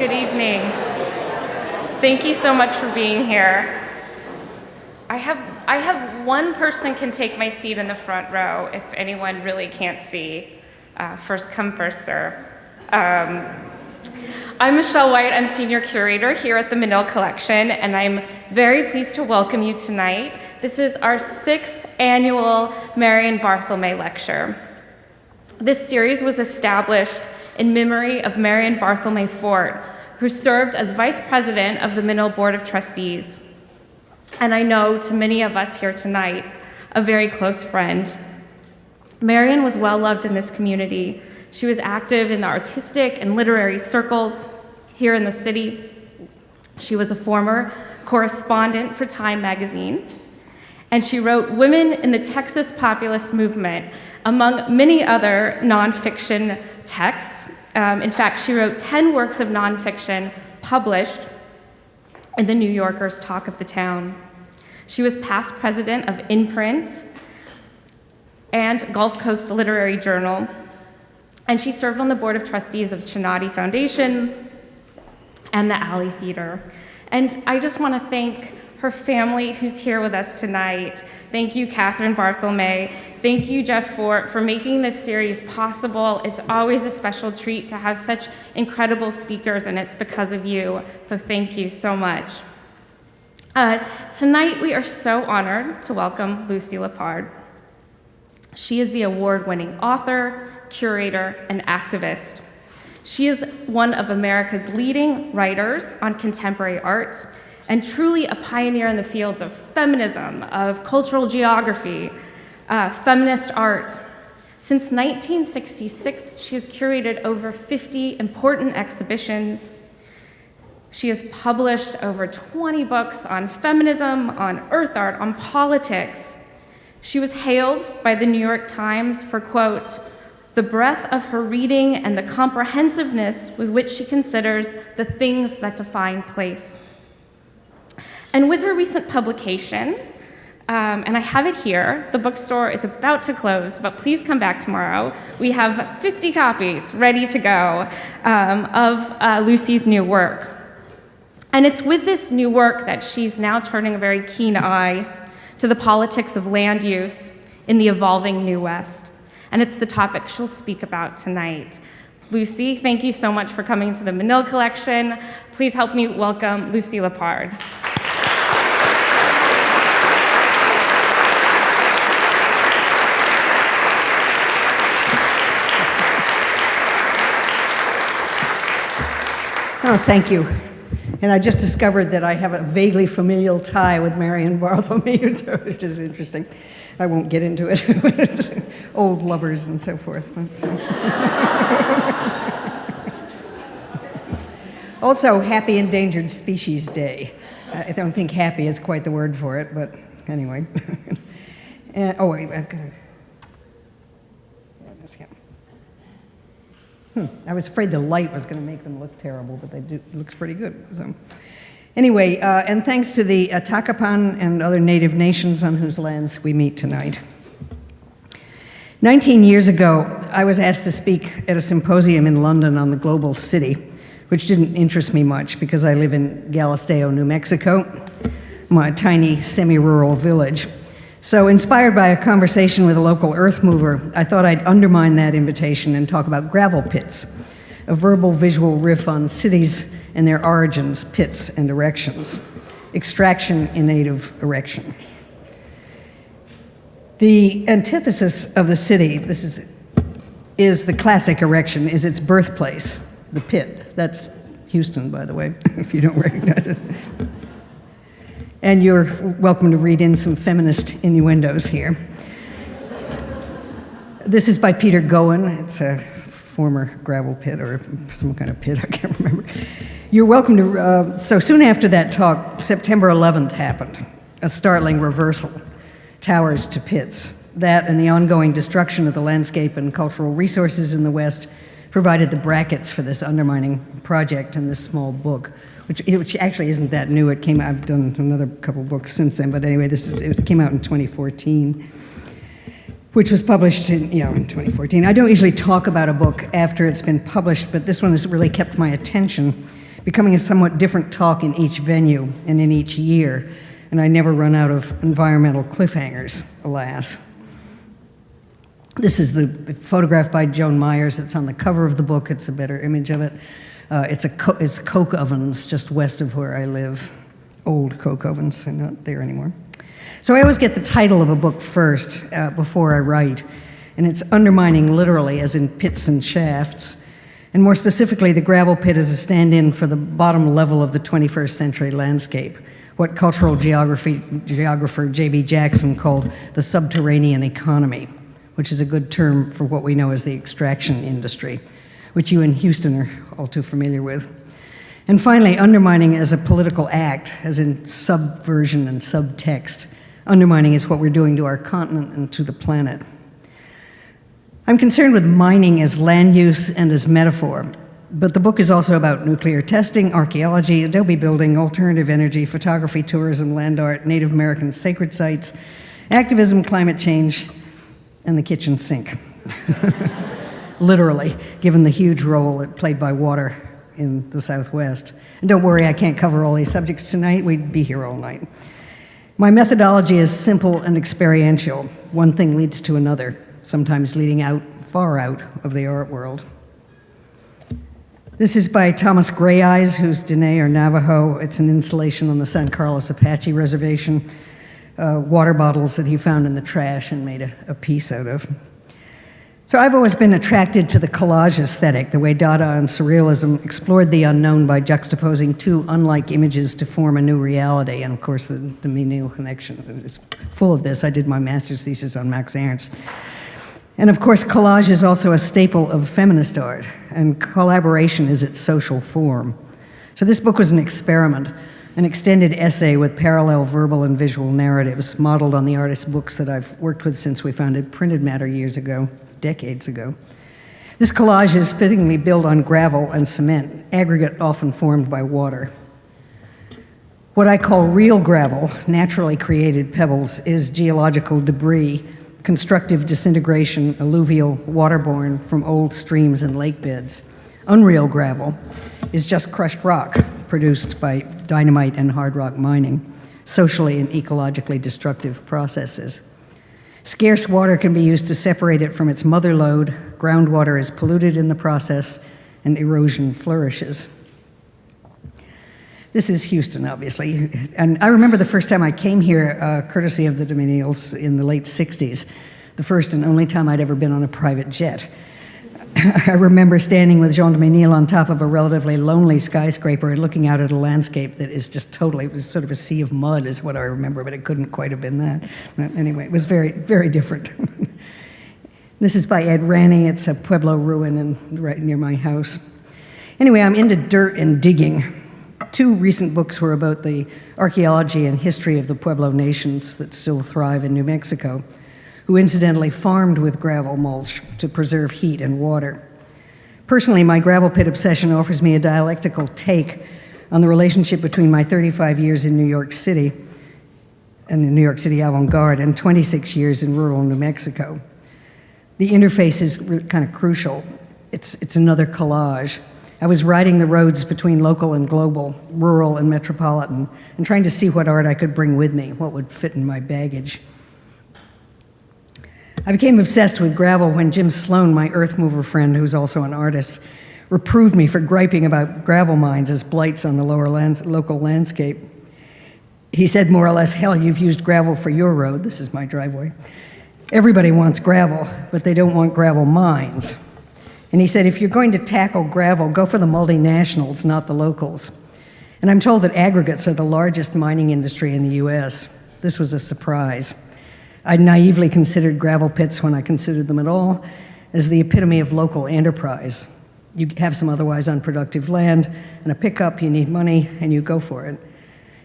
Good evening. Thank you so much for being here. I have one person can take my seat in the front row if anyone really can't see. First come, first serve. I'm Michelle White. I'm senior curator here at the Menil collection, and I'm very pleased to welcome you tonight. This is our 6th annual Marion Barthelme lecture. This series was established in memory of Marion Barthelme Fort, who served as vice president of the Menil Board of Trustees. And I know to many of us here tonight, a very close friend. Marion was well loved in this community. She was active in the artistic and literary circles here in the city. She was a former correspondent for Time magazine, and she wrote Women in the Texas Populist Movement, among many other nonfiction texts. In fact, she wrote 10 works of nonfiction published in the New Yorker's Talk of the Town. She was past president of InPrint and Gulf Coast Literary Journal, and she served on the board of trustees of Chinati Foundation and the Alley Theater. And I just want to thank her family who's here with us tonight. Thank you, Catherine Barthelme. Thank you, Jeff Fort, for making this series possible. It's always a special treat to have such incredible speakers, and it's because of you. So thank you so much. Tonight, we are so honored to welcome Lucy Lippard. She is the award-winning author, curator, and activist. She is one of America's leading writers on contemporary art, and truly a pioneer in the fields of feminism, of cultural geography, feminist art. Since 1966, she has curated over 50 important exhibitions. She has published over 20 books on feminism, on earth art, on politics. She was hailed by the New York Times for, quote, the breadth of her reading and the comprehensiveness with which she considers the things that define place. And with her recent publication, and I have it here, the bookstore is about to close, but please come back tomorrow. We have 50 copies ready to go of Lucy's new work. And it's with this new work that she's now turning a very keen eye to the politics of land use in the evolving New West. And it's the topic she'll speak about tonight. Lucy, thank you so much for coming to the Menil collection. Please help me welcome Lucy Lippard. Oh, thank you. And I just discovered that I have a vaguely familial tie with Marion Barthelme, which is interesting. I won't get into it, but it's old lovers and so forth. Also, Happy Endangered Species Day. I don't think happy is quite the word for it, but anyway. Oh, wait, I've got to... I was afraid the light was going to make them look terrible, but it looks pretty good. So. Anyway, and thanks to the Takapan and other native nations on whose lands we meet tonight. 19 years ago, I was asked to speak at a symposium in London on the global city, which didn't interest me much because I live in Galisteo, New Mexico, my tiny semi-rural village. So inspired by a conversation with a local earth mover, I thought I'd undermine that invitation and talk about gravel pits, a verbal visual riff on cities and their origins, pits and erections. Extraction in aid of erection. The antithesis of the city, this is the classic erection, is its birthplace, the pit. That's Houston, by the way, if you don't recognize it. And you're welcome to read in some feminist innuendos here. This is by Peter Goen. It's a former gravel pit or some kind of pit, I can't remember. You're welcome to, so soon after that talk, September 11th happened, a startling reversal, towers to pits. That and the ongoing destruction of the landscape and cultural resources in the West provided the brackets for this Undermining project and this small book, which actually isn't that new. It came out, I've done another couple books since then, but anyway, it came out in 2014, which was published in 2014. I don't usually talk about a book after it's been published, but this one has really kept my attention becoming a somewhat different talk in each venue and in each year, and I never run out of environmental cliffhangers, alas. This is the photograph by Joan Myers. It's on the cover of the book. It's a better image of it. It's coke ovens just west of where I live. Old coke ovens, they're not there anymore. So I always get the title of a book first before I write, and it's Undermining literally, as in pits and shafts. And more specifically, the gravel pit is a stand-in for the bottom level of the 21st century landscape, what cultural geographer J.B. Jackson called the subterranean economy, which is a good term for what we know as the extraction industry, which you in Houston are all too familiar with. And finally, undermining as a political act, as in subversion and subtext. Undermining is what we're doing to our continent and to the planet. I'm concerned with mining as land use and as metaphor, but the book is also about nuclear testing, archaeology, adobe building, alternative energy, photography, tourism, land art, Native American sacred sites, activism, climate change, and the kitchen sink. Literally, given the huge role it played by water in the Southwest. And don't worry, I can't cover all these subjects tonight. We'd be here all night. My methodology is simple and experiential. One thing leads to another, sometimes leading far out of the art world. This is by Thomas Greyeyes, who's Dene or Navajo. It's an installation on the San Carlos Apache Reservation, water bottles that he found in the trash and made a piece out of. So I've always been attracted to the collage aesthetic, the way Dada and Surrealism explored the unknown by juxtaposing two unlike images to form a new reality. And of course, the Menil connection is full of this. I did my master's thesis on Max Ernst. And of course, collage is also a staple of feminist art, and collaboration is its social form. So this book was an experiment, an extended essay with parallel verbal and visual narratives modeled on the artist's books that I've worked with since we founded Printed Matter decades ago. This collage is fittingly built on gravel and cement, aggregate often formed by water. What I call real gravel, naturally created pebbles, is geological debris, constructive disintegration, alluvial, waterborne from old streams and lake beds. Unreal gravel is just crushed rock produced by dynamite and hard rock mining, socially and ecologically destructive processes. Scarce water can be used to separate it from its mother lode, groundwater is polluted in the process, and erosion flourishes. This is Houston, obviously, and I remember the first time I came here, courtesy of the Menils in the late 60s, the first and only time I'd ever been on a private jet. I remember standing with Jean de Menil on top of a relatively lonely skyscraper and looking out at a landscape that is just totally, it was sort of a sea of mud is what I remember, but it couldn't quite have been that. But anyway, it was very, very different. This is by Ed Ranney. It's a Pueblo ruin right near my house. Anyway, I'm into dirt and digging. Two recent books were about the archaeology and history of the Pueblo nations that still thrive in New Mexico, who incidentally farmed with gravel mulch to preserve heat and water. Personally, my gravel pit obsession offers me a dialectical take on the relationship between my 35 years in New York City and the New York City avant-garde and 26 years in rural New Mexico. The interface is kind of crucial. It's another collage. I was riding the roads between local and global, rural and metropolitan, and trying to see what art I could bring with me, what would fit in my baggage. I became obsessed with gravel when Jim Sloan, my earth mover friend, who's also an artist, reproved me for griping about gravel mines as blights on the local landscape. He said more or less, hell, you've used gravel for your road. This is my driveway. Everybody wants gravel, but they don't want gravel mines. And he said, if you're going to tackle gravel, go for the multinationals, not the locals. And I'm told that aggregates are the largest mining industry in the US. This was a surprise. I naively considered gravel pits, when I considered them at all, as the epitome of local enterprise. You have some otherwise unproductive land and a pickup, you need money, and you go for it.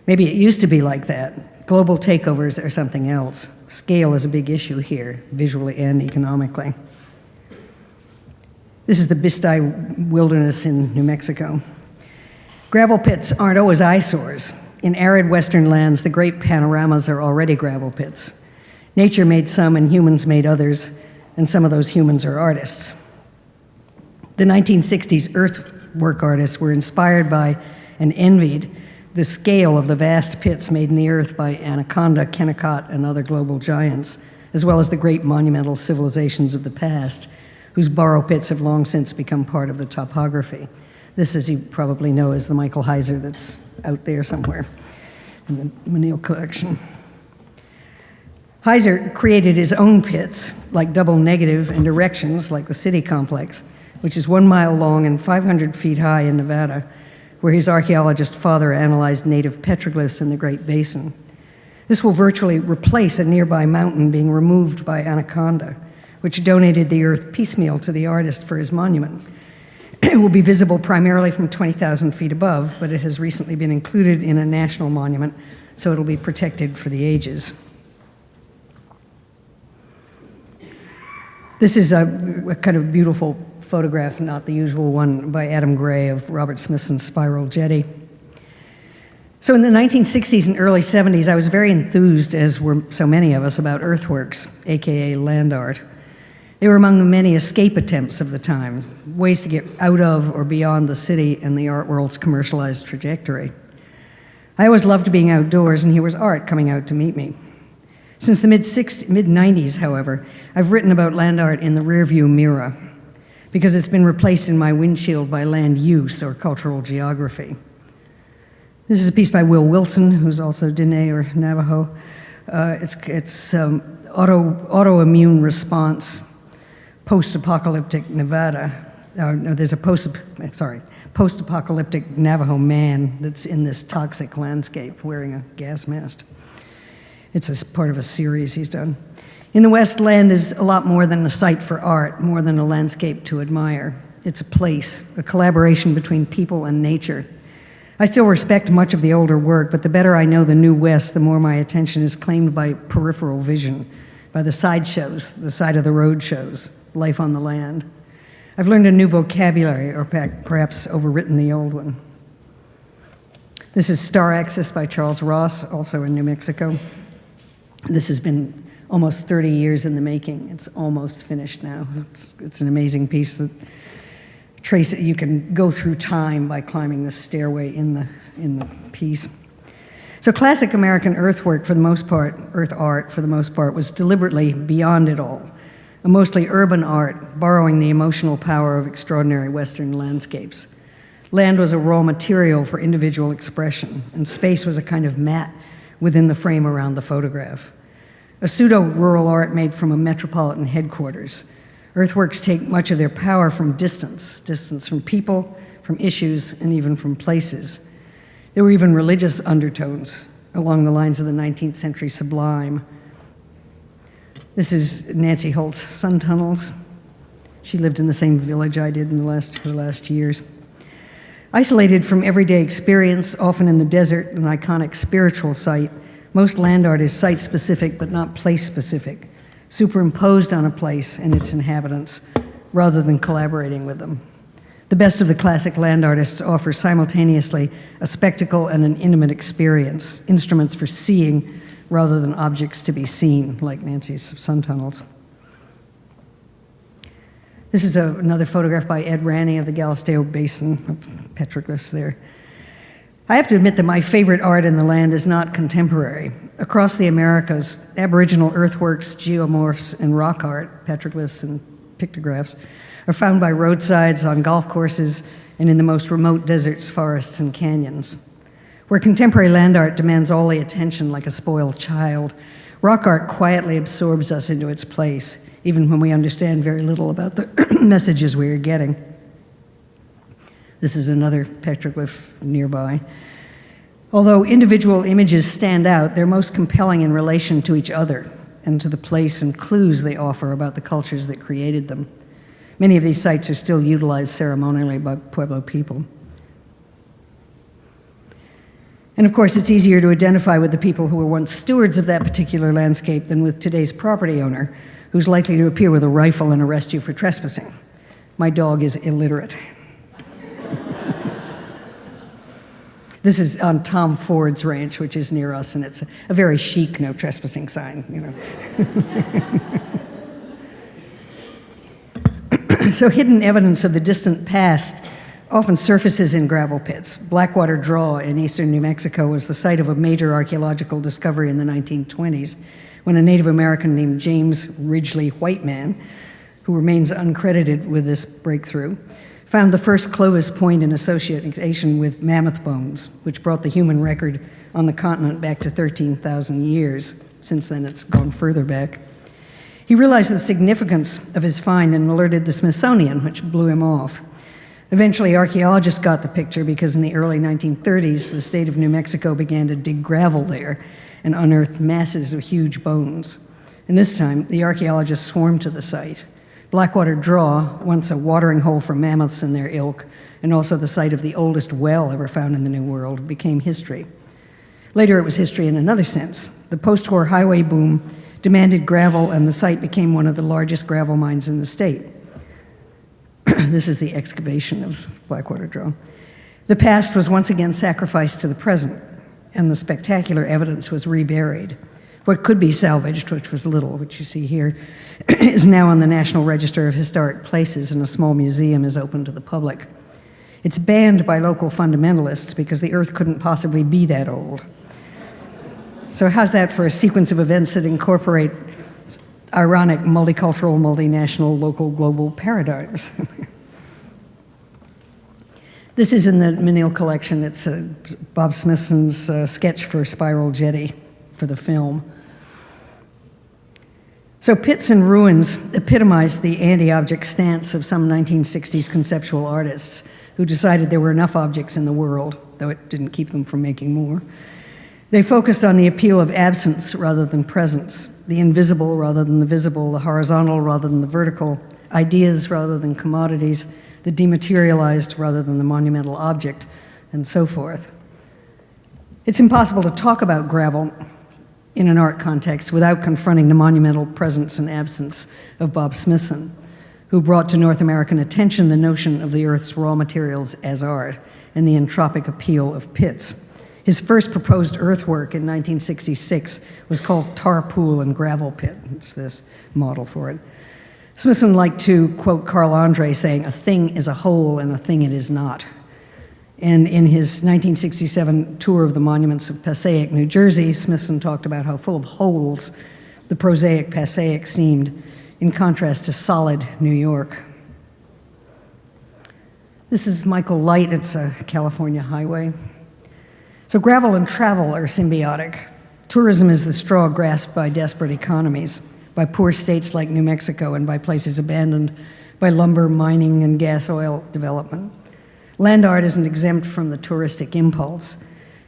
Maybe it used to be like that. Global takeovers are something else. Scale is a big issue here, visually and economically. This is the Bisti Wilderness in New Mexico. Gravel pits aren't always eyesores. In arid western lands, the great panoramas are already gravel pits. Nature made some and humans made others, and some of those humans are artists. The 1960s work artists were inspired by and envied the scale of the vast pits made in the earth by Anaconda, Kennecott, and other global giants, as well as the great monumental civilizations of the past, whose borrow pits have long since become part of the topography. This, as you probably know, is the Michael Heiser that's out there somewhere in the Menil collection. Heiser created his own pits, like double negative, and erections, like the city complex, which is 1 mile long and 500 feet high in Nevada, where his archaeologist father analyzed native petroglyphs in the Great Basin. This will virtually replace a nearby mountain being removed by Anaconda, which donated the earth piecemeal to the artist for his monument. It will be visible primarily from 20,000 feet above, but it has recently been included in a national monument, so it'll be protected for the ages. This is a kind of beautiful photograph, not the usual one, by Adam Gray of Robert Smithson's Spiral Jetty. So in the 1960s and early 70s, I was very enthused, as were so many of us, about earthworks, AKA land art. They were among the many escape attempts of the time, ways to get out of or beyond the city and the art world's commercialized trajectory. I always loved being outdoors, and here was art coming out to meet me. Since the mid-90s, however, I've written about land art in the rearview mirror, because it's been replaced in my windshield by land use or cultural geography. This is a piece by Will Wilson, who's also Diné or Navajo. It's autoimmune response, post-apocalyptic Nevada. There's a post-apocalyptic Navajo man that's in this toxic landscape wearing a gas mask. It's part of a series he's done. In the West, land is a lot more than a site for art, more than a landscape to admire. It's a place, a collaboration between people and nature. I still respect much of the older work, but the better I know the New West, the more my attention is claimed by peripheral vision, by the sideshows, the side of the road shows, life on the land. I've learned a new vocabulary, or perhaps overwritten the old one. This is Star Axis by Charles Ross, also in New Mexico. This has been almost 30 years in the making. It's almost finished now. It's an amazing piece that you can go through time by climbing the stairway in the piece. So classic American earthwork, for the most part, earth art for the most part, was deliberately beyond it all, a mostly urban art, borrowing the emotional power of extraordinary Western landscapes. Land was a raw material for individual expression, and space was a kind of mat within the frame around the photograph. A pseudo-rural art made from a metropolitan headquarters. Earthworks take much of their power from distance from people, from issues, and even from places. There were even religious undertones along the lines of the 19th century sublime. This is Nancy Holt's Sun Tunnels. She lived in the same village I did in her last years. Isolated from everyday experience, often in the desert, an iconic spiritual site, most land art is site-specific but not place-specific, superimposed on a place and its inhabitants, rather than collaborating with them. The best of the classic land artists offer simultaneously a spectacle and an intimate experience, instruments for seeing rather than objects to be seen, like Nancy's Sun Tunnels. This is another photograph by Ed Ranney of the Galisteo Basin, petroglyphs there. I have to admit that my favorite art in the land is not contemporary. Across the Americas, Aboriginal earthworks, geomorphs, and rock art, petroglyphs and pictographs, are found by roadsides, on golf courses, and in the most remote deserts, forests, and canyons. Where contemporary land art demands all the attention like a spoiled child, rock art quietly absorbs us into its place, even when we understand very little about the messages we are getting. This is another petroglyph nearby. Although individual images stand out, they're most compelling in relation to each other and to the place and clues they offer about the cultures that created them. Many of these sites are still utilized ceremonially by Pueblo people. And of course, it's easier to identify with the people who were once stewards of that particular landscape than with today's property owner, who's likely to appear with a rifle and arrest you for trespassing. My dog is illiterate. This is on Tom Ford's ranch, which is near us, and it's a very chic no trespassing sign, you know. So hidden evidence of the distant past often surfaces in gravel pits. Blackwater Draw in eastern New Mexico was the site of a major archaeological discovery in the 1920s when a Native American named James Ridgely Whiteman, who remains uncredited with this breakthrough, found the first Clovis point in association with mammoth bones, which brought the human record on the continent back to 13,000 years. Since then, it's gone further back. He realized the significance of his find and alerted the Smithsonian, which blew him off. Eventually, archaeologists got the picture because in the early 1930s, the state of New Mexico began to dig gravel there and unearthed masses of huge bones. And this time, the archaeologists swarmed to the site. Blackwater Draw, once a watering hole for mammoths and their ilk, and also the site of the oldest well ever found in the New World, became history. Later, it was history in another sense. The post-war highway boom demanded gravel, and the site became one of the largest gravel mines in the state. This is the excavation of Blackwater Draw. The past was once again sacrificed to the present, and the spectacular evidence was reburied. What could be salvaged, which was little, which you see here, is now on the National Register of Historic Places, and a small museum is open to the public. It's banned by local fundamentalists because the earth couldn't possibly be that old. So how's that for a sequence of events that incorporate ironic multicultural, multinational, local, global paradigms? This is in the Menil collection. It's Bob Smithson's sketch for Spiral Jetty for the film. So pits and ruins epitomize the anti-object stance of some 1960s conceptual artists who decided there were enough objects in the world, though it didn't keep them from making more. They focused on the appeal of absence rather than presence, the invisible rather than the visible, the horizontal rather than the vertical, ideas rather than commodities, the dematerialized rather than the monumental object, and so forth. It's impossible to talk about gravel in an art context without confronting the monumental presence and absence of Bob Smithson, who brought to North American attention the notion of the Earth's raw materials as art and the entropic appeal of pits. His first proposed earthwork in 1966 was called Tar Pool and Gravel Pit. It's this model for it. Smithson liked to quote Carl Andre saying, "A thing is a whole and a thing it is not." And in his 1967 tour of the monuments of Passaic, New Jersey, Smithson talked about how full of holes the prosaic Passaic seemed, in contrast to solid New York. This is Michael Light. It's a California highway. So gravel and travel are symbiotic. Tourism is the straw grasped by desperate economies, by poor states like New Mexico, and by places abandoned by lumber, mining, and gas oil development. Land art isn't exempt from the touristic impulse.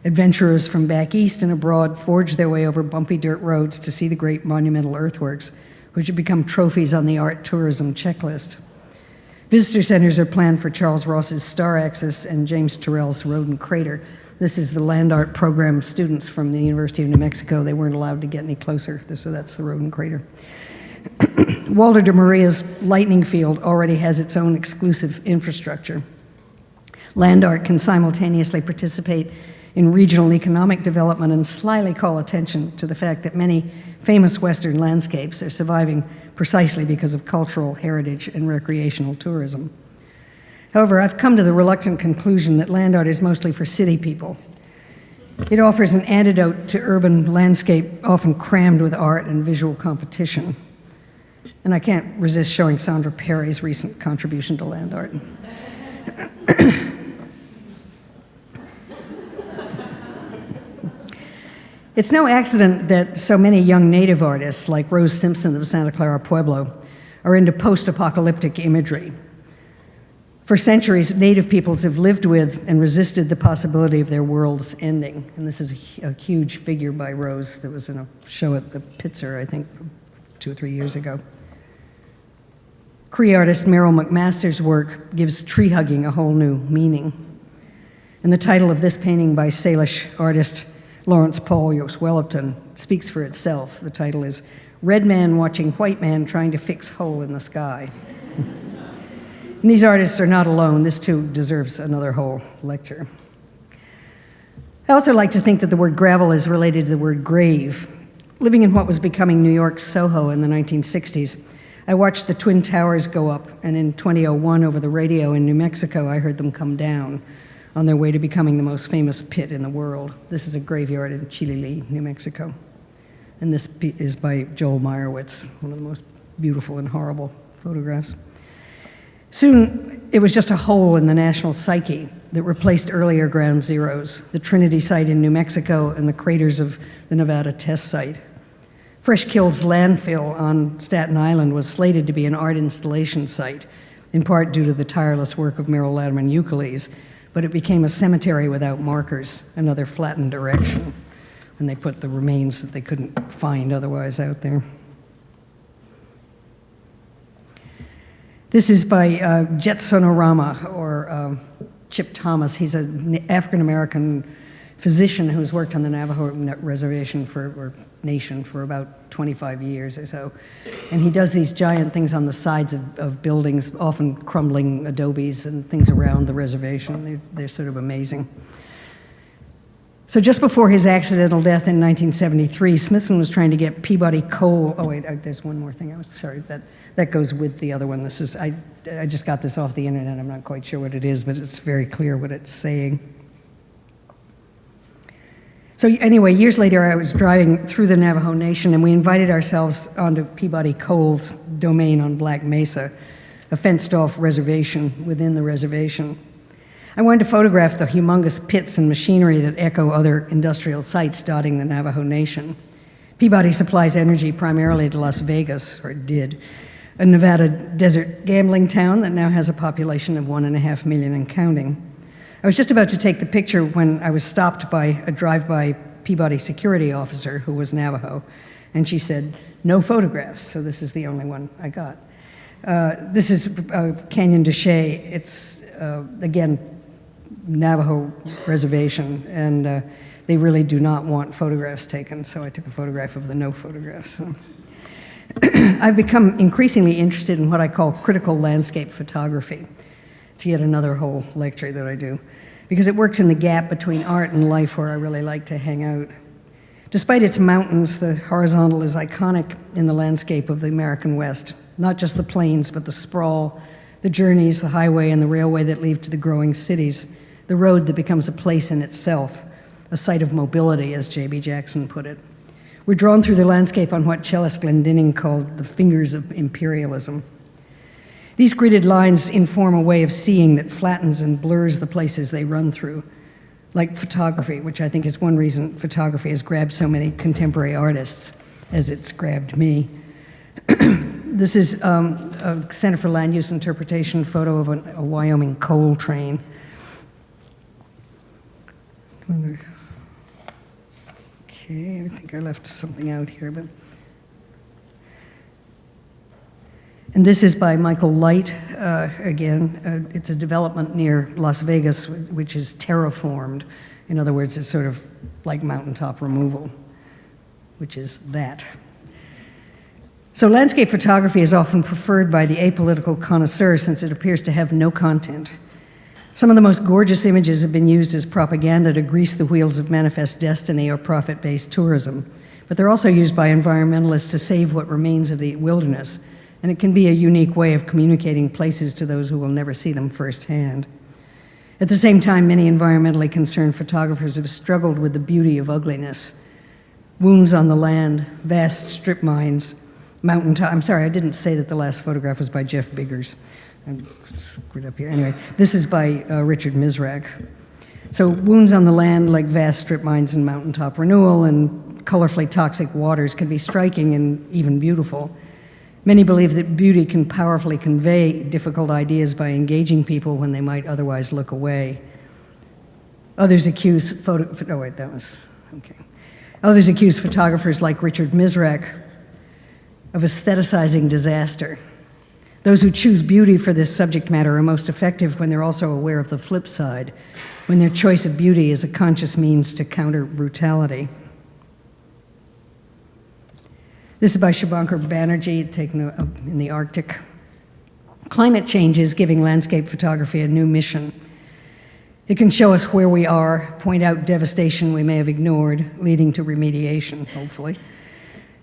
Adventurers from back east and abroad forge their way over bumpy dirt roads to see the great monumental earthworks, which have become trophies on the art tourism checklist. Visitor centers are planned for Charles Ross's Star Axis and James Turrell's Rodin Crater. This is the land art program students from the University of New Mexico. They weren't allowed to get any closer, so that's the Rodin Crater. Walter de Maria's Lightning Field already has its own exclusive infrastructure. Land art can simultaneously participate in regional economic development and slyly call attention to the fact that many famous Western landscapes are surviving precisely because of cultural heritage and recreational tourism. However, I've come to the reluctant conclusion that land art is mostly for city people. It offers an antidote to urban landscape often crammed with art and visual competition. And I can't resist showing Sandra Perry's recent contribution to land art. It's no accident that so many young native artists, like Rose Simpson of Santa Clara Pueblo, are into post-apocalyptic imagery. For centuries, native peoples have lived with and resisted the possibility of their worlds ending. And this is a huge figure by Rose that was in a show at the Pitzer, I think, 2 or 3 years ago. Cree artist Merrill McMaster's work gives tree hugging a whole new meaning. And the title of this painting by Salish artist Lawrence Paul Yoswellipton speaks for itself. The title is Red Man Watching White Man Trying to Fix Hole in the Sky. And these artists are not alone. This too deserves another whole lecture. I also like to think that the word gravel is related to the word grave. Living in what was becoming New York's Soho in the 1960s, I watched the Twin Towers go up, and in 2001, over the radio in New Mexico, I heard them come down on their way to becoming the most famous pit in the world. This is a graveyard in Chilili, New Mexico. And this is by Joel Meyerowitz, one of the most beautiful and horrible photographs. Soon, it was just a hole in the national psyche that replaced earlier ground zeros, the Trinity site in New Mexico and the craters of the Nevada test site. Fresh Kill's landfill on Staten Island was slated to be an art installation site, in part due to the tireless work of Merrill Latimer Euclides, but it became a cemetery without markers, another flattened erection, and they put the remains that they couldn't find otherwise out there. This is by Jet Sonorama, or Chip Thomas. He's an African-American physician who's worked on the Navajo reservation or nation for about 25 years or so. And he does these giant things on the sides of buildings, often crumbling adobes and things around the reservation. They're sort of amazing. So just before his accidental death in 1973, Smithson was trying to get Peabody Coal. Oh wait, there's one more thing. I was sorry, that goes with the other one. This is, I just got this off the internet. I'm not quite sure what it is, but it's very clear what it's saying. So anyway, years later, I was driving through the Navajo Nation, and we invited ourselves onto Peabody Coal's domain on Black Mesa, a fenced-off reservation within the reservation. I wanted to photograph the humongous pits and machinery that echo other industrial sites dotting the Navajo Nation. Peabody supplies energy primarily to Las Vegas, or it did, a Nevada desert gambling town that now has a population of 1.5 million and counting. I was just about to take the picture when I was stopped by a drive-by Peabody security officer who was Navajo, and she said, "No photographs," so this is the only one I got. This is Canyon de Chelly. It's, again, Navajo reservation, and they really do not want photographs taken, so I took a photograph of the no photographs. So. I've become increasingly interested in what I call critical landscape photography. It's yet another whole lecture that I do, because it works in the gap between art and life where I really like to hang out. Despite its mountains, the horizontal is iconic in the landscape of the American West, not just the plains, but the sprawl, the journeys, the highway and the railway that lead to the growing cities, the road that becomes a place in itself, a site of mobility, as J.B. Jackson put it. We're drawn through the landscape on what Chellis Glendinning called the fingers of imperialism. These gridded lines inform a way of seeing that flattens and blurs the places they run through, like photography, which I think is one reason photography has grabbed so many contemporary artists, as it's grabbed me. This is a Center for Land Use Interpretation photo of a Wyoming coal train. Okay, I think I left something out here, but. And this is by Michael Light, again. It's a development near Las Vegas, which is terraformed. In other words, it's sort of like mountaintop removal, which is that. So landscape photography is often preferred by the apolitical connoisseur since it appears to have no content. Some of the most gorgeous images have been used as propaganda to grease the wheels of manifest destiny or profit-based tourism, but they're also used by environmentalists to save what remains of the wilderness, and it can be a unique way of communicating places to those who will never see them firsthand. At the same time, many environmentally concerned photographers have struggled with the beauty of ugliness. Wounds on the land, vast strip mines, mountaintop. I'm sorry, I didn't say that the last photograph was by Jeff Biggers. I'm screwed up here. Anyway, this is by Richard Misrak. So wounds on the land, like vast strip mines and mountaintop renewal and colorfully toxic waters, can be striking and even beautiful. Many believe that beauty can powerfully convey difficult ideas by engaging people when they might otherwise look away. Others accuse Others accuse photographers like Richard Misrak of aestheticizing disaster. Those who choose beauty for this subject matter are most effective when they're also aware of the flip side, when their choice of beauty is a conscious means to counter brutality. This is by Shubhankar Banerjee, taken in the Arctic. Climate change is giving landscape photography a new mission. It can show us where we are, point out devastation we may have ignored, leading to remediation, hopefully.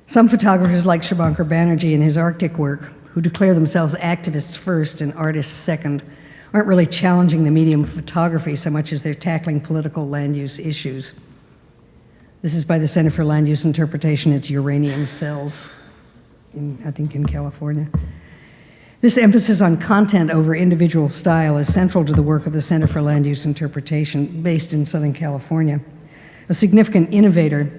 Some photographers like Shubhankar Banerjee in his Arctic work who declare themselves activists first and artists second, aren't really challenging the medium of photography so much as they're tackling political land use issues. This is by the Center for Land Use Interpretation. It's uranium cells, I think in California. This emphasis on content over individual style is central to the work of the Center for Land Use Interpretation, based in Southern California. A significant innovator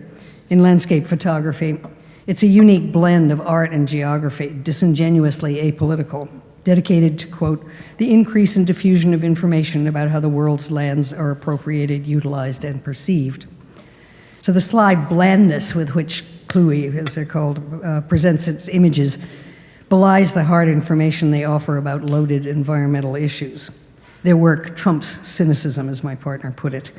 in landscape photography, it's a unique blend of art and geography, disingenuously apolitical, dedicated to, quote, the increase and diffusion of information about how the world's lands are appropriated, utilized, and perceived. So the slide blandness with which Kluwe, as they're called, presents its images belies the hard information they offer about loaded environmental issues. Their work trumps cynicism, as my partner put it.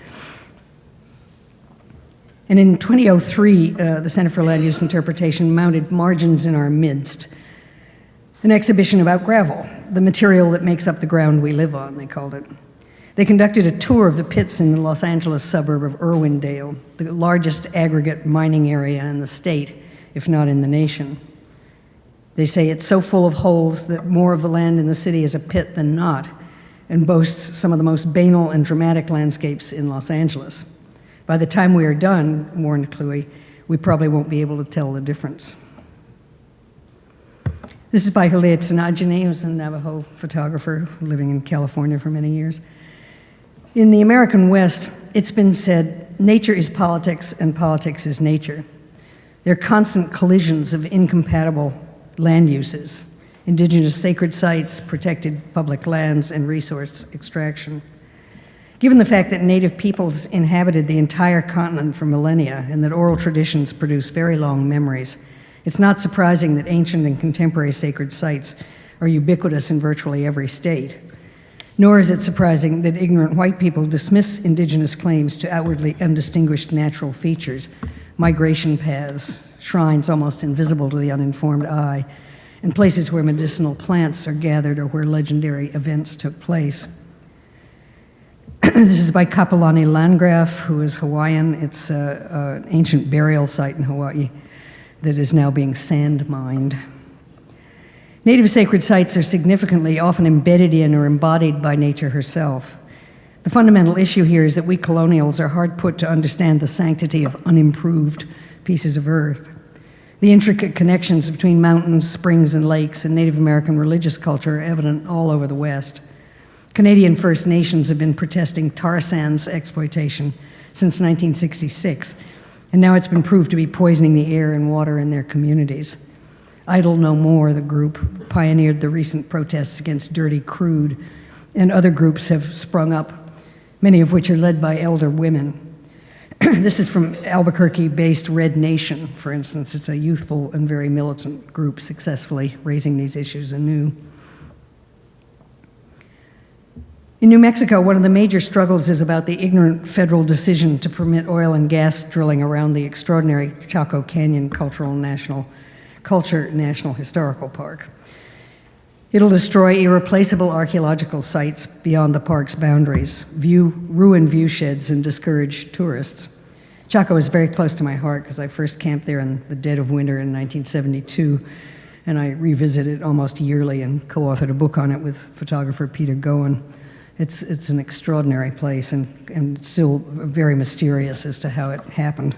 And in 2003, the Center for Land Use Interpretation mounted Margins in Our Midst, an exhibition about gravel, the material that makes up the ground we live on, they called it. They conducted a tour of the pits in the Los Angeles suburb of Irwindale, the largest aggregate mining area in the state, if not in the nation. They say it's so full of holes that more of the land in the city is a pit than not, and boasts some of the most banal and dramatic landscapes in Los Angeles. By the time we are done, warned Kluwe, we probably won't be able to tell the difference. This is by Julia Tsinajane, who's a Navajo photographer living in California for many years. In the American West, it's been said, nature is politics and politics is nature. There are constant collisions of incompatible land uses, indigenous sacred sites, protected public lands, and resource extraction. Given the fact that native peoples inhabited the entire continent for millennia and that oral traditions produce very long memories, it's not surprising that ancient and contemporary sacred sites are ubiquitous in virtually every state. Nor is it surprising that ignorant white people dismiss indigenous claims to outwardly undistinguished natural features, migration paths, shrines almost invisible to the uninformed eye, and places where medicinal plants are gathered or where legendary events took place. This is by Kapolani Landgraf, who is Hawaiian. It's an ancient burial site in Hawaii that is now being sand mined. Native sacred sites are significantly often embedded in or embodied by nature herself. The fundamental issue here is that we colonials are hard put to understand the sanctity of unimproved pieces of earth. The intricate connections between mountains, springs, and lakes and Native American religious culture are evident all over the West. Canadian First Nations have been protesting tar sands exploitation since 1966, and now it's been proved to be poisoning the air and water in their communities. Idle No More, the group, pioneered the recent protests against dirty crude, and other groups have sprung up, many of which are led by elder women. This is from Albuquerque-based Red Nation, for instance. It's a youthful and very militant group successfully raising these issues anew. In New Mexico, one of the major struggles is about the ignorant federal decision to permit oil and gas drilling around the extraordinary Chaco Canyon National Historical Park. It'll destroy irreplaceable archaeological sites beyond the park's boundaries, ruin view sheds, and discourage tourists. Chaco is very close to my heart because I first camped there in the dead of winter in 1972, and I revisit it almost yearly and co-authored a book on it with photographer Peter Goen. It's an extraordinary place and it's still very mysterious as to how it happened.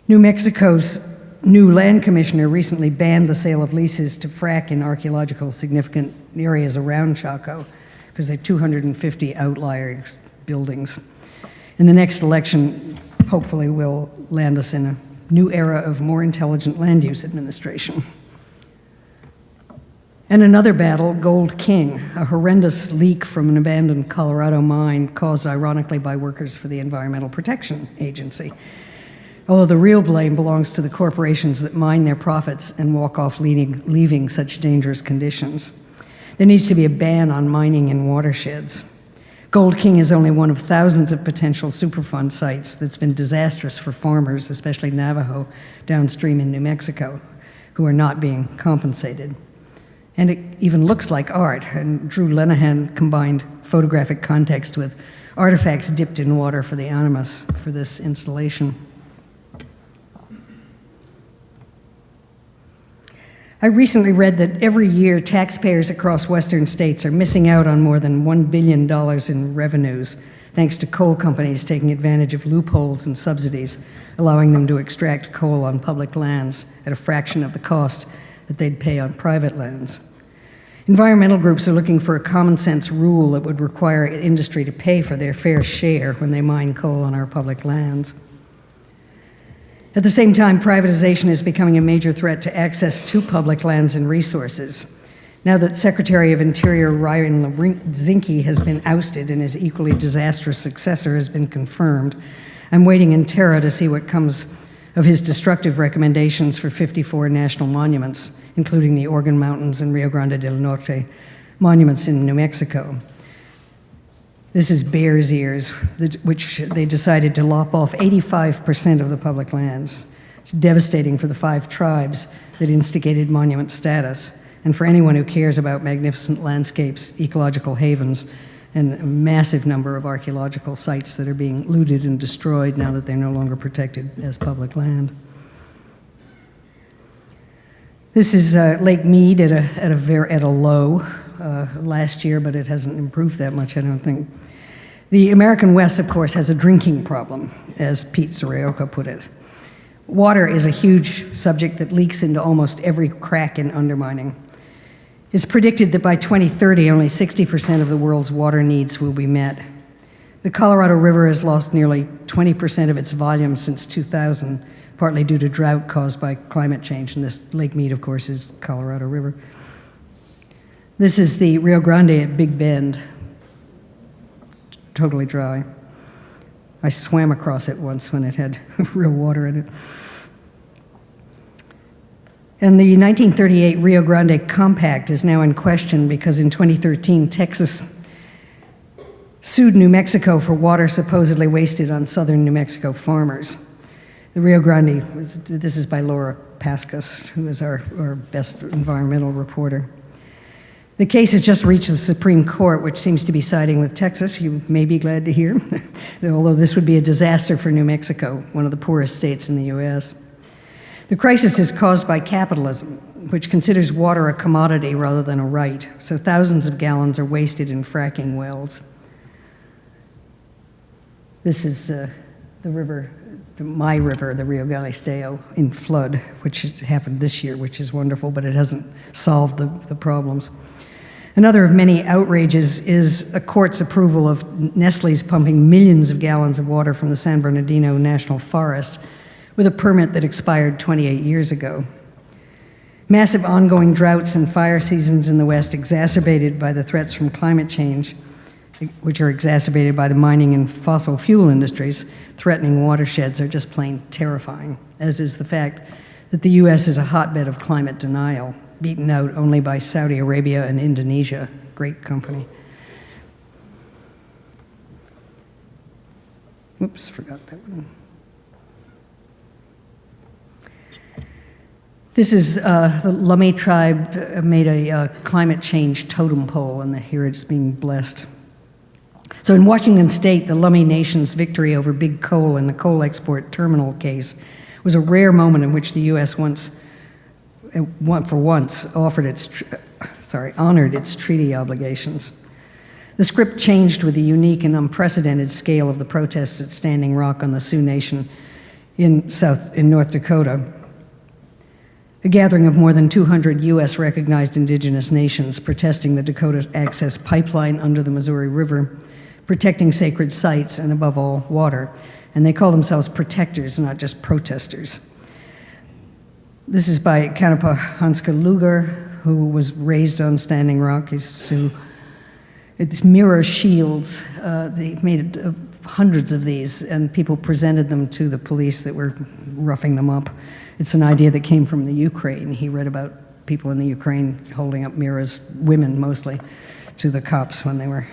New Mexico's new land commissioner recently banned the sale of leases to frack in archaeological significant areas around Chaco because they're 250 outlier buildings. And the next election hopefully will land us in a new era of more intelligent land use administration. And another battle, Gold King, a horrendous leak from an abandoned Colorado mine caused ironically by workers for the Environmental Protection Agency. Although the real blame belongs to the corporations that mine their profits and walk off leaving such dangerous conditions. There needs to be a ban on mining in watersheds. Gold King is only one of thousands of potential Superfund sites that's been disastrous for farmers, especially Navajo, downstream in New Mexico, who are not being compensated. And it even looks like art, and Drew Lenahan combined photographic context with artifacts dipped in water for the animus for this installation. I recently read that every year taxpayers across Western states are missing out on more than $1 billion in revenues, thanks to coal companies taking advantage of loopholes and subsidies, allowing them to extract coal on public lands at a fraction of the cost that they'd pay on private lands. Environmental groups are looking for a common sense rule that would require industry to pay for their fair share when they mine coal on our public lands. At the same time, privatization is becoming a major threat to access to public lands and resources. Now that Secretary of Interior Ryan Zinke has been ousted and his equally disastrous successor has been confirmed, I'm waiting in terror to see what comes of his destructive recommendations for 54 national monuments, including the Organ Mountains and Rio Grande del Norte monuments in New Mexico. This is Bears Ears, which they decided to lop off 85% of the public lands. It's devastating for the 5 tribes that instigated monument status, and for anyone who cares about magnificent landscapes, ecological havens, and a massive number of archaeological sites that are being looted and destroyed now that they're no longer protected as public land. This is Lake Mead at a low last year, but it hasn't improved that much, I don't think. The American West, of course, has a drinking problem, as Pete Soroka put it. Water is a huge subject that leaks into almost every crack in Undermining. It's predicted that by 2030, only 60% of the world's water needs will be met. The Colorado River has lost nearly 20% of its volume since 2000, partly due to drought caused by climate change, and this Lake Mead, of course, is Colorado River. This is the Rio Grande at Big Bend, totally dry. I swam across it once when it had real water in it. And the 1938 Rio Grande Compact is now in question because in 2013, Texas sued New Mexico for water supposedly wasted on southern New Mexico farmers. The Rio Grande, this is by Laura Pascus, who is our best environmental reporter. The case has just reached the Supreme Court, which seems to be siding with Texas, you may be glad to hear, although this would be a disaster for New Mexico, one of the poorest states in the US. The crisis is caused by capitalism, which considers water a commodity rather than a right, so thousands of gallons are wasted in fracking wells. This is the river, my river, the Rio Galisteo, in flood, which happened this year, which is wonderful, but it hasn't solved the problems. Another of many outrages is a court's approval of Nestle's pumping millions of gallons of water from the San Bernardino National Forest with a permit that expired 28 years ago. Massive ongoing droughts and fire seasons in the West, exacerbated by the threats from climate change, which are exacerbated by the mining and fossil fuel industries, threatening watersheds, are just plain terrifying, as is the fact that the US is a hotbed of climate denial, beaten out only by Saudi Arabia and Indonesia, great company. Whoops, forgot that one. This is the Lummi tribe made a climate change totem pole, and here it's being blessed. So in Washington State, the Lummi Nation's victory over Big Coal in the coal export terminal case was a rare moment in which the U.S. honored its treaty obligations. The script changed with the unique and unprecedented scale of the protests at Standing Rock on the Sioux Nation in North Dakota. A gathering of more than 200 U.S.-recognized indigenous nations protesting the Dakota Access Pipeline under the Missouri River, protecting sacred sites, and above all, water. And they call themselves protectors, not just protesters. This is by Kanapaw Hanska Lugar, who was raised on Standing Rock. He's Sioux. It's mirror shields. They made hundreds of these, and people presented them to the police that were roughing them up. It's an idea that came from the Ukraine. He read about people in the Ukraine holding up mirrors, women mostly, to the cops when they were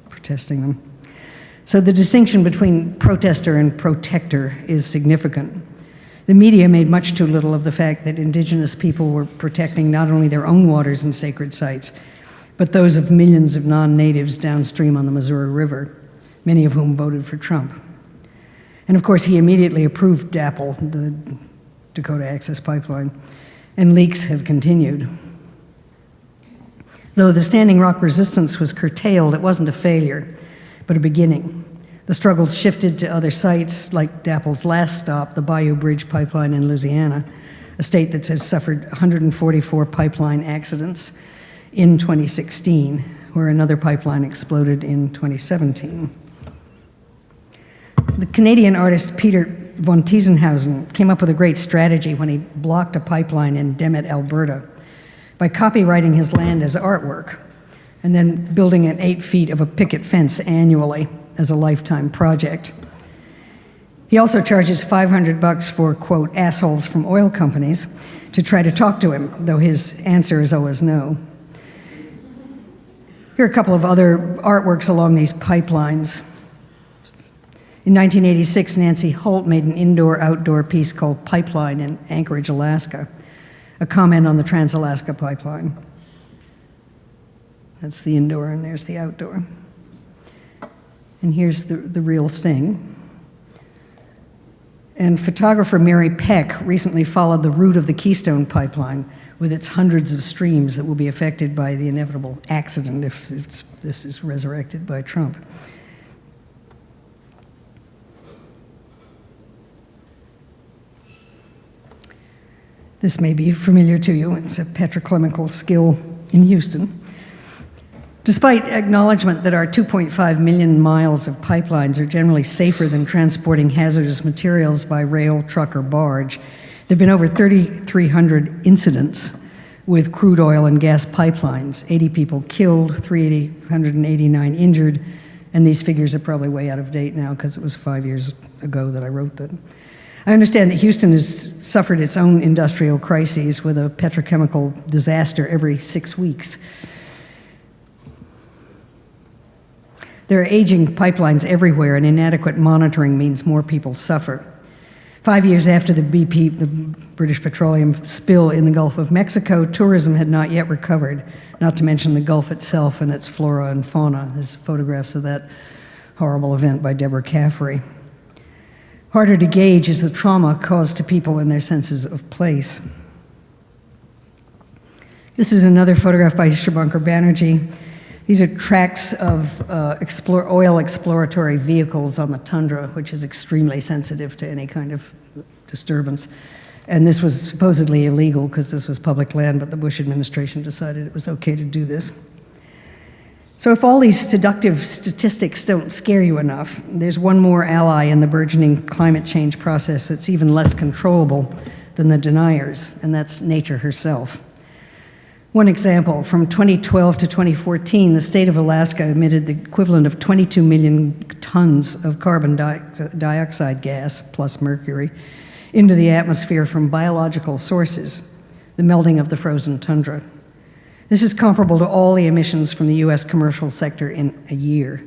protesting them. So the distinction between protester and protector is significant. The media made much too little of the fact that indigenous people were protecting not only their own waters and sacred sites, but those of millions of non-natives downstream on the Missouri River, many of whom voted for Trump. And of course, he immediately approved DAPL, the Dakota Access Pipeline, and leaks have continued. Though the Standing Rock resistance was curtailed, it wasn't a failure, but a beginning. The struggles shifted to other sites, like DAPL's last stop, the Bayou Bridge pipeline in Louisiana, a state that has suffered 144 pipeline accidents in 2016, where another pipeline exploded in 2017. The Canadian artist Peter von Tiesenhausen came up with a great strategy when he blocked a pipeline in Demet, Alberta, by copywriting his land as artwork and then building an 8 feet of a picket fence annually as a lifetime project. He also charges $500 for, quote, assholes from oil companies to try to talk to him, though his answer is always no. Here are a couple of other artworks along these pipelines. In 1986, Nancy Holt made an indoor-outdoor piece called Pipeline in Anchorage, Alaska, a comment on the Trans-Alaska Pipeline. That's the indoor, and there's the outdoor. And here's the real thing. And photographer Mary Peck recently followed the route of the Keystone Pipeline with its hundreds of streams that will be affected by the inevitable accident if this is resurrected by Trump. This may be familiar to you. It's a petrochemical skill in Houston. Despite acknowledgement that our 2.5 million miles of pipelines are generally safer than transporting hazardous materials by rail, truck, or barge, there have been over 3,300 incidents with crude oil and gas pipelines, 80 people killed, 389 injured, and these figures are probably way out of date now because it was 5 years ago that I wrote them. I understand that Houston has suffered its own industrial crises with a petrochemical disaster every 6 weeks. There are aging pipelines everywhere, and inadequate monitoring means more people suffer. 5 years after the BP, the British Petroleum spill in the Gulf of Mexico, tourism had not yet recovered, not to mention the Gulf itself and its flora and fauna. There's photographs of that horrible event by Deborah Caffrey. Harder to gauge is the trauma caused to people in their senses of place. This is another photograph by Shubhankar Banerjee. These are tracks of oil exploratory vehicles on the tundra, which is extremely sensitive to any kind of disturbance. And this was supposedly illegal because this was public land, but the Bush administration decided it was okay to do this. So if all these seductive statistics don't scare you enough, there's one more ally in the burgeoning climate change process that's even less controllable than the deniers, and that's nature herself. One example, from 2012 to 2014, the state of Alaska emitted the equivalent of 22 million tons of carbon dioxide gas, plus mercury, into the atmosphere from biological sources, the melting of the frozen tundra. This is comparable to all the emissions from the US commercial sector in a year.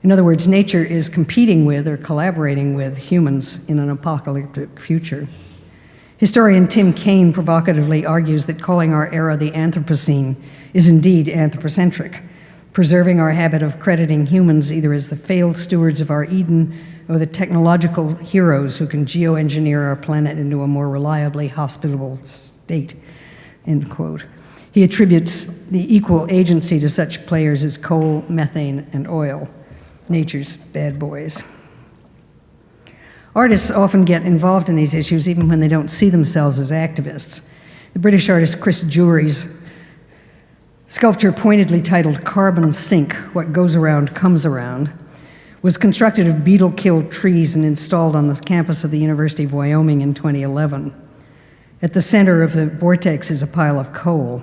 In other words, nature is competing with or collaborating with humans in an apocalyptic future. Historian Tim Kaine provocatively argues that calling our era the Anthropocene is indeed anthropocentric, preserving our habit of crediting humans either as the failed stewards of our Eden or the technological heroes who can geoengineer our planet into a more reliably hospitable state, end quote. He attributes the equal agency to such players as coal, methane, and oil, nature's bad boys. Artists often get involved in these issues even when they don't see themselves as activists. The British artist Chris Jury's sculpture, pointedly titled Carbon Sink, What Goes Around Comes Around, was constructed of beetle-killed trees and installed on the campus of the University of Wyoming in 2011. At the center of the vortex is a pile of coal.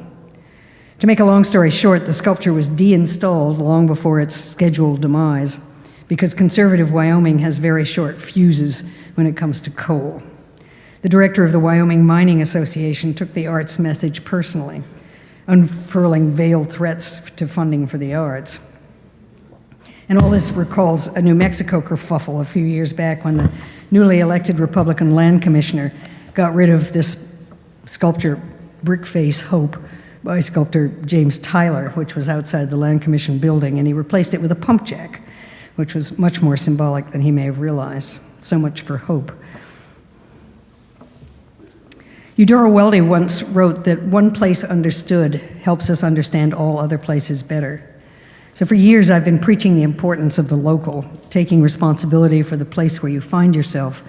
To make a long story short, the sculpture was deinstalled long before its scheduled demise because conservative Wyoming has very short fuses when it comes to coal. The director of the Wyoming Mining Association took the arts message personally, unfurling veiled threats to funding for the arts. And all this recalls a New Mexico kerfuffle a few years back when the newly elected Republican land commissioner got rid of this sculpture, Brickface Hope, by sculptor James Tyler, which was outside the Land Commission building, and he replaced it with a pump jack, which was much more symbolic than he may have realized. So much for hope. Eudora Weldy once wrote that one place understood helps us understand all other places better. So for years, I've been preaching the importance of the local, taking responsibility for the place where you find yourself,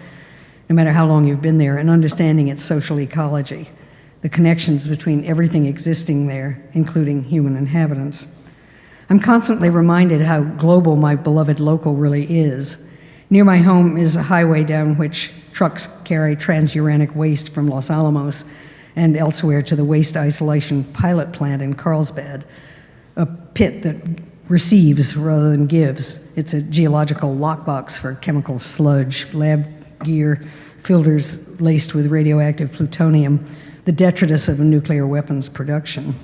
no matter how long you've been there, and understanding its social ecology, the connections between everything existing there, including human inhabitants. I'm constantly reminded how global my beloved local really is. Near my home is a highway down which trucks carry transuranic waste from Los Alamos and elsewhere to the waste isolation pilot plant in Carlsbad, a pit that receives rather than gives. It's a geological lockbox for chemical sludge, lab gear, filters laced with radioactive plutonium, the detritus of a nuclear weapons production.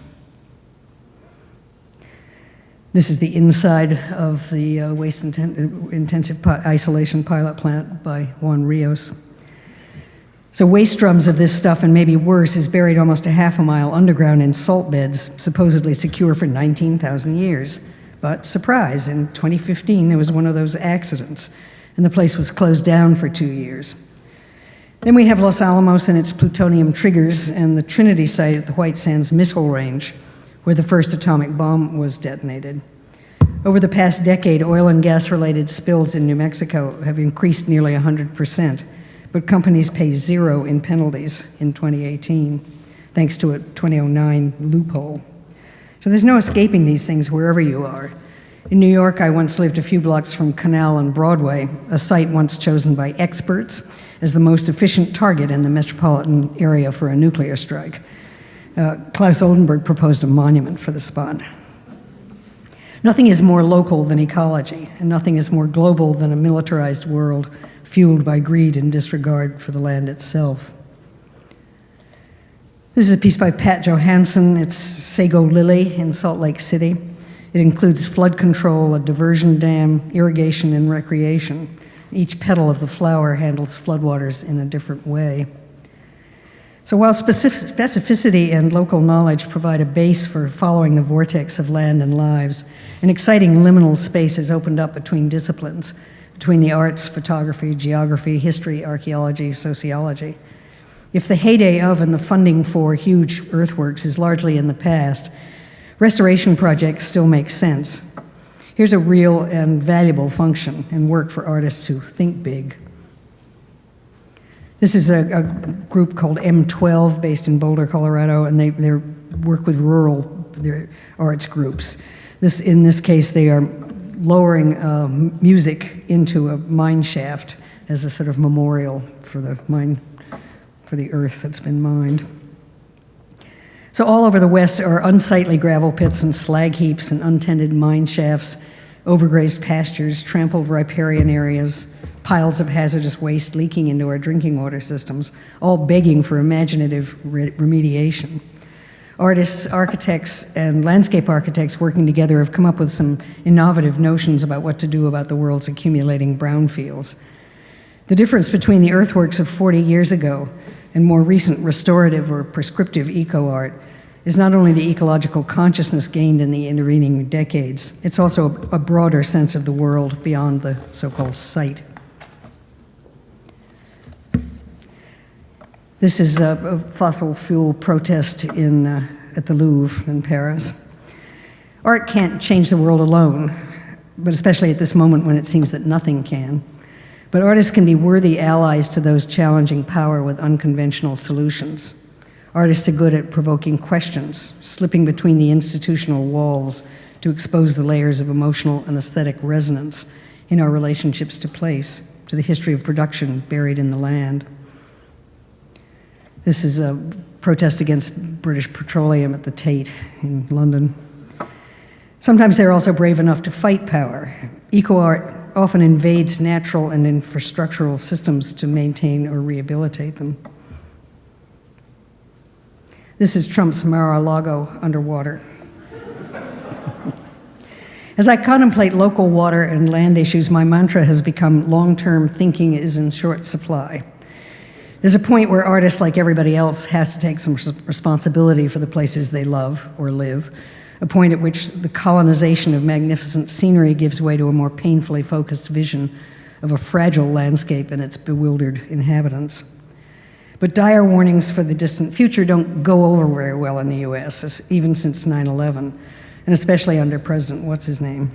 This is the inside of the waste-intensive isolation pilot plant by Juan Rios. So waste drums of this stuff, and maybe worse, is buried almost a half a mile underground in salt beds, supposedly secure for 19,000 years. But surprise, in 2015 there was one of those accidents, and the place was closed down for 2 years. Then we have Los Alamos and its plutonium triggers, and the Trinity site at the White Sands Missile Range, where the first atomic bomb was detonated. Over the past decade, oil and gas-related spills in New Mexico have increased nearly 100%, but companies pay zero in penalties in 2018, thanks to a 2009 loophole. So there's no escaping these things wherever you are. In New York, I once lived a few blocks from Canal and Broadway, a site once chosen by experts as the most efficient target in the metropolitan area for a nuclear strike. Klaus Oldenburg proposed a monument for the spot. Nothing is more local than ecology, and nothing is more global than a militarized world fueled by greed and disregard for the land itself. This is a piece by Pat Johansson. It's Sago Lily in Salt Lake City. It includes flood control, a diversion dam, irrigation, and recreation. Each petal of the flower handles floodwaters in a different way. So while specificity and local knowledge provide a base for following the vortex of land and lives, an exciting liminal space is opened up between disciplines, between the arts, photography, geography, history, archaeology, sociology. If the heyday of and the funding for huge earthworks is largely in the past, restoration projects still make sense. Here's a real and valuable function and work for artists who think big. This is a group called M12 based in Boulder, Colorado, and they work with their arts groups. In this case, they are lowering music into a mine shaft as a sort of memorial for the earth that's been mined. So all over the West are unsightly gravel pits and slag heaps and untended mine shafts, overgrazed pastures, trampled riparian areas, piles of hazardous waste leaking into our drinking water systems, all begging for imaginative remediation. Artists, architects, and landscape architects working together have come up with some innovative notions about what to do about the world's accumulating brownfields. The difference between the earthworks of 40 years ago and more recent restorative or prescriptive eco-art is not only the ecological consciousness gained in the intervening decades, it's also a broader sense of the world beyond the so-called site. This is a fossil fuel protest at the Louvre in Paris. Art can't change the world alone, but especially at this moment when it seems that nothing can. But artists can be worthy allies to those challenging power with unconventional solutions. Artists are good at provoking questions, slipping between the institutional walls to expose the layers of emotional and aesthetic resonance in our relationships to place, to the history of production buried in the land. This is a protest against British Petroleum at the Tate in London. Sometimes they're also brave enough to fight power. Eco-art often invades natural and infrastructural systems to maintain or rehabilitate them. This is Trump's Mar-a-Lago underwater. As I contemplate local water and land issues, my mantra has become long-term thinking is in short supply. There's a point where artists, like everybody else, have to take some responsibility for the places they love or live, a point at which the colonization of magnificent scenery gives way to a more painfully focused vision of a fragile landscape and its bewildered inhabitants. But dire warnings for the distant future don't go over very well in the US, even since 9/11, and especially under President what's-his-name.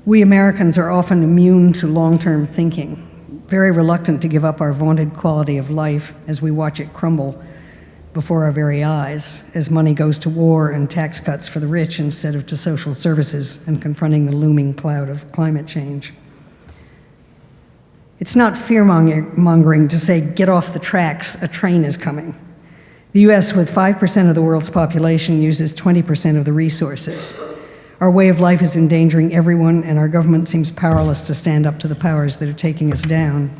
We Americans are often immune to long-term thinking, very reluctant to give up our vaunted quality of life as we watch it crumble before our very eyes, as money goes to war and tax cuts for the rich instead of to social services and confronting the looming cloud of climate change. It's not fear-mongering to say, get off the tracks, a train is coming. The US, with 5% of the world's population, uses 20% of the resources. Our way of life is endangering everyone, and our government seems powerless to stand up to the powers that are taking us down.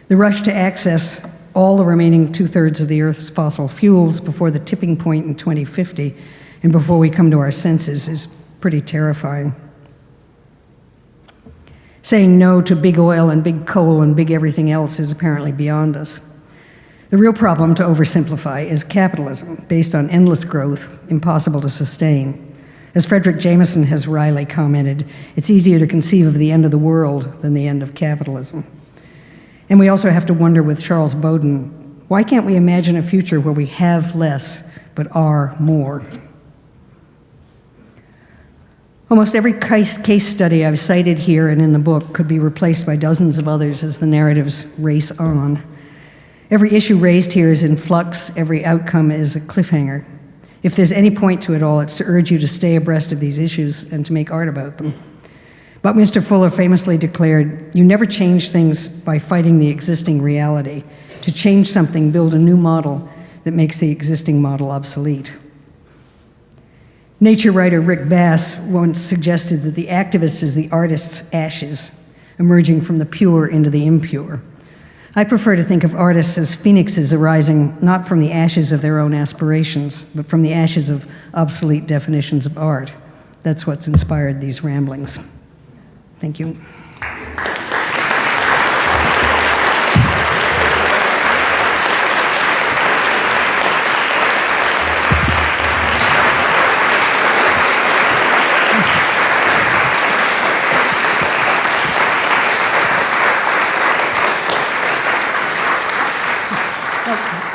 The rush to access all the remaining 2/3 of the Earth's fossil fuels before the tipping point in 2050 and before we come to our senses is pretty terrifying. Saying no to big oil and big coal and big everything else is apparently beyond us. The real problem, to oversimplify, is capitalism, based on endless growth, impossible to sustain. As Frederick Jameson has wryly commented, it's easier to conceive of the end of the world than the end of capitalism. And we also have to wonder with Charles Bowden, why can't we imagine a future where we have less but are more? Almost every case study I've cited here and in the book could be replaced by dozens of others as the narratives race on. Every issue raised here is in flux, every outcome is a cliffhanger. If there's any point to it all, it's to urge you to stay abreast of these issues and to make art about them. Buckminster Fuller famously declared, "You never change things by fighting the existing reality. To change something, build a new model that makes the existing model obsolete." Nature writer Rick Bass once suggested that the activist is the artist's ashes, emerging from the pure into the impure. I prefer to think of artists as phoenixes arising not from the ashes of their own aspirations, but from the ashes of obsolete definitions of art. That's what's inspired these ramblings. Thank you.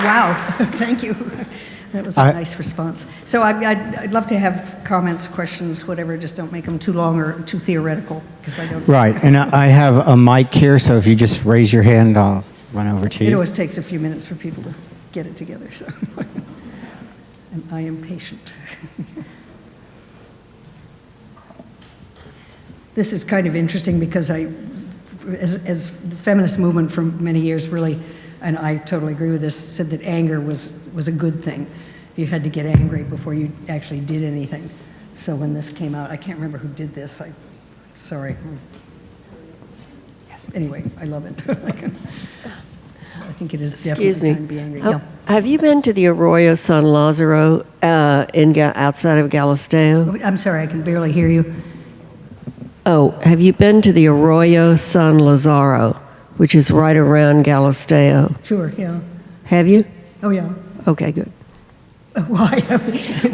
Wow, thank you. That was a nice response. So I'd love to have comments, questions, whatever, just don't make them too long or too theoretical, because I don't... Right, and I have a mic here, so if you just raise your hand, I'll run over to you. It always takes a few minutes for people to get it together, so... And I am patient. This is kind of interesting because as the feminist movement for many years really, and I totally agree with this, said that anger was a good thing. You had to get angry before you actually did anything. So when this came out, I can't remember who did this. Sorry. Yes. Anyway, I love it. I think it is definitely time to be angry. Yeah. Have you been to the Arroyo San Lazaro outside of Galisteo? I'm sorry, I can barely hear you. Oh, have you been to the Arroyo San Lazaro, which is right around Galisteo? Sure, yeah. Have you? Oh, yeah. Okay, good. Why?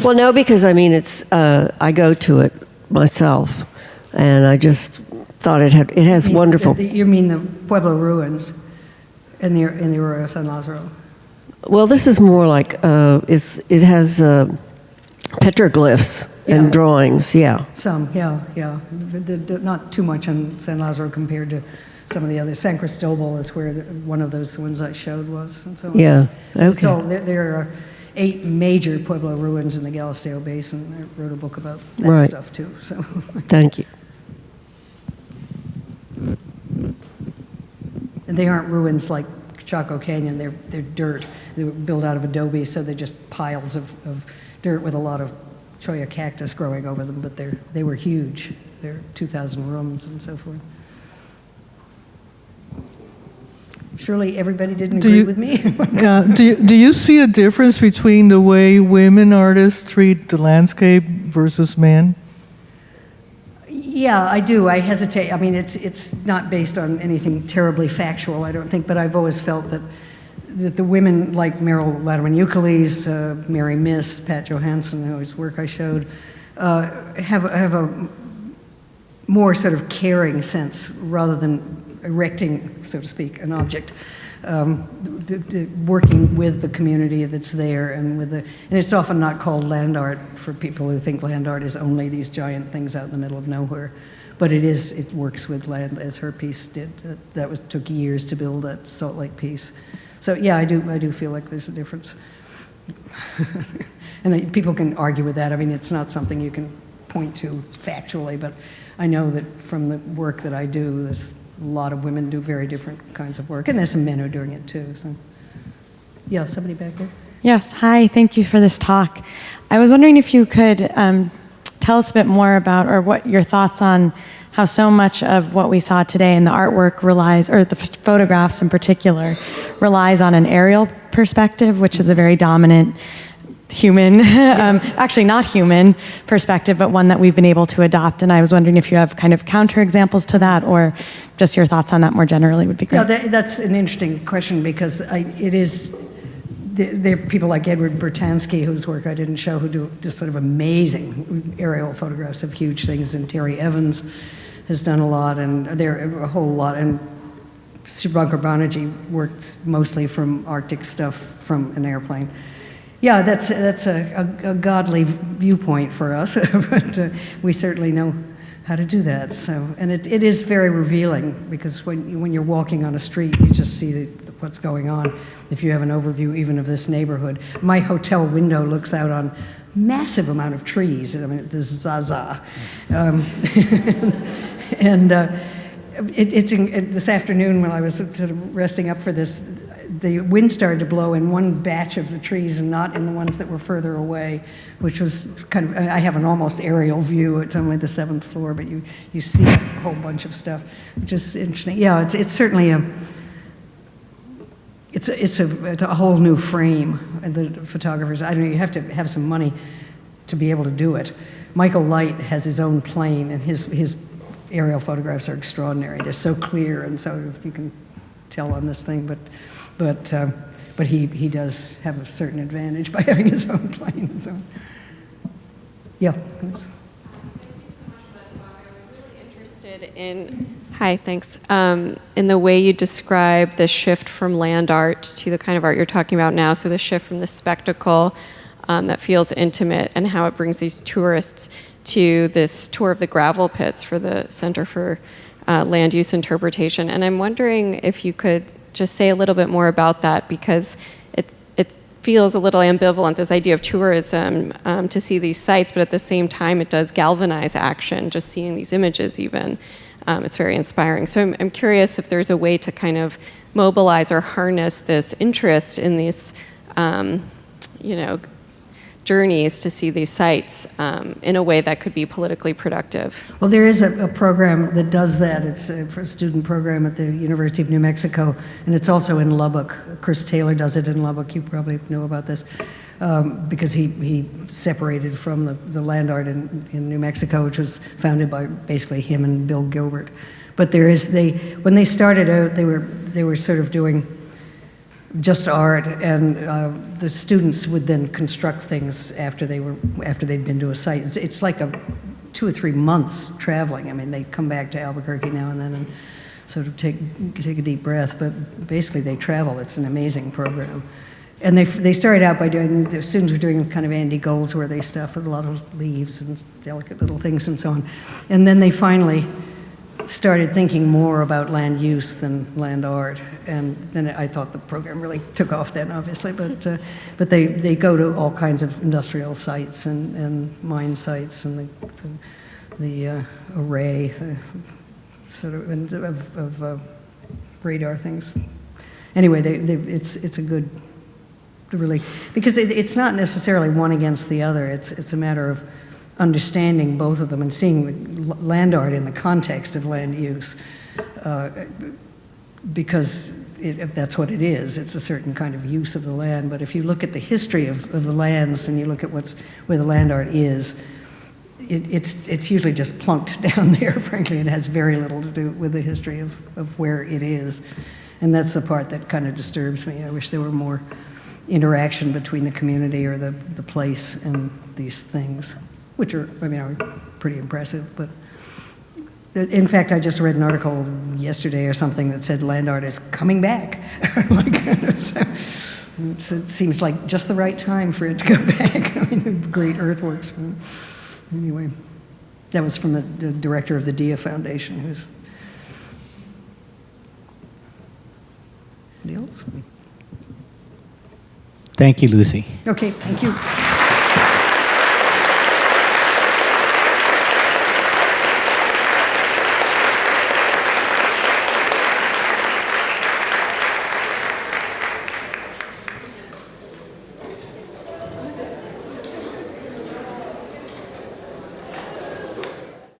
Well, no, because I mean, it's I go to it myself, and I just thought it has wonderful. You mean the Pueblo ruins in the Arroyo San Lazaro? Well, this is more like it has petroglyphs and drawings. Yeah. Some, yeah. Not too much on San Lazaro compared to some of the others. San Cristobal is where one of those ones I showed was, and so on. Yeah. Okay. So there are 8 major Pueblo ruins in the Galisteo Basin. I wrote a book about that stuff too. So. Thank you. And they aren't ruins like Chaco Canyon. They're dirt. They were built out of adobe, so they're just piles of dirt with a lot of cholla cactus growing over them. But they were huge. They're 2,000 rooms and so forth. Surely everybody didn't agree with me. Yeah. Do you see a difference between the way women artists treat the landscape versus men? Yeah, I do. I hesitate. I mean, it's not based on anything terribly factual, I don't think, but I've always felt that the women like Meryl Latterman-Euclides, Mary Miss, Pat Johansson, whose work I showed, have a more sort of caring sense rather than erecting, so to speak, an object. working with the community that's there, and it's often not called land art for people who think land art is only these giant things out in the middle of nowhere. But it works with land, as her piece did. Took years to build that Salt Lake piece. So yeah, I do feel like there's a difference. And people can argue with that. I mean, it's not something you can point to factually, but I know that from the work that I do, there's a lot of women do very different kinds of work, and there's some men who are doing it too. So yeah, somebody back there. Yes, hi, thank you for this talk. I was wondering if you could tell us a bit more about, or what your thoughts on how so much of what we saw today in the artwork relies, or the photographs in particular, relies on an aerial perspective, which is a very dominant human, actually not human perspective, but one that we've been able to adopt. And I was wondering if you have kind of counterexamples to that, or just your thoughts on that more generally would be great. Yeah, that's an interesting question, because there are people like Edward Bertansky, whose work I didn't show, who do just sort of amazing aerial photographs of huge things, and Terry Evans has done a lot, and there are a whole lot, and Subhankar Banerjee works mostly from Arctic stuff from an airplane. Yeah, that's a godly viewpoint for us, but we certainly know how to do that. So, and it is very revealing, because when you're walking on a street, you just see what's going on. If you have an overview even of this neighborhood, my hotel window looks out on massive amount of trees. I mean, this is Zaza, and this afternoon when I was sort of resting up for this, the wind started to blow in one batch of the trees and not in the ones that were further away, which was kind of, I have an almost aerial view. It's only the 7th floor, but you see a whole bunch of stuff, which is interesting. Yeah, it's certainly it's a whole new frame. And the photographers, I don't know, you have to have some money to be able to do it. Michael Light has his own plane, and his aerial photographs are extraordinary. They're so clear, and so you can tell on this thing, but he does have a certain advantage by having his own plane. So, yeah. Thank you so much for that talk. I was really interested in, hi, thanks, in the way you describe the shift from land art to the kind of art you're talking about now. So the shift from the spectacle that feels intimate, and how it brings these tourists to this tour of the gravel pits for the Center for Land Use Interpretation. And I'm wondering if you could just say a little bit more about that, because it feels a little ambivalent, this idea of tourism, to see these sites, but at the same time it does galvanize action, just seeing these images even. It's very inspiring. So I'm curious if there's a way to kind of mobilize or harness this interest in these journeys to see these sites in a way that could be politically productive. Well, there is a program that does that. It's a student program at the University of New Mexico, and it's also in Lubbock. Chris Taylor does it in Lubbock. You probably know about this, because he separated from the land art in New Mexico, which was founded by basically him and Bill Gilbert. But when they started out, they were sort of doing just art, and the students would then construct things after they'd been to a site. It's like 2 or 3 months traveling. I mean, they come back to Albuquerque now and then and sort of take a deep breath, but basically they travel. It's an amazing program. And they started out by the students were doing kind of Andy Goldsworthy stuff with a lot of leaves and delicate little things and so on. And then they finally started thinking more about land use than land art, and then I thought the program really took off then, obviously, but they go to all kinds of industrial sites and mine sites, and the array sort of radar things. Anyway, it's a good, really, because it's not necessarily one against the other. It's a matter of understanding both of them and seeing the land art in the context of land use, because that's what it is. It's a certain kind of use of the land. But if you look at the history of the lands and you look at where the land art is, it's usually just plunked down there. Frankly, it has very little to do with the history of where it is, and that's the part that kind of disturbs me. I wish there were more interaction between the community or the place and these things, which are pretty impressive, but In fact, I just read an article yesterday or something that said land art is coming back. It seems like just the right time for it to go back. I mean, the great earthworks. Anyway, that was from the director of the Dia Foundation, who's... Anybody else? Thank you, Lucy. Okay, thank you.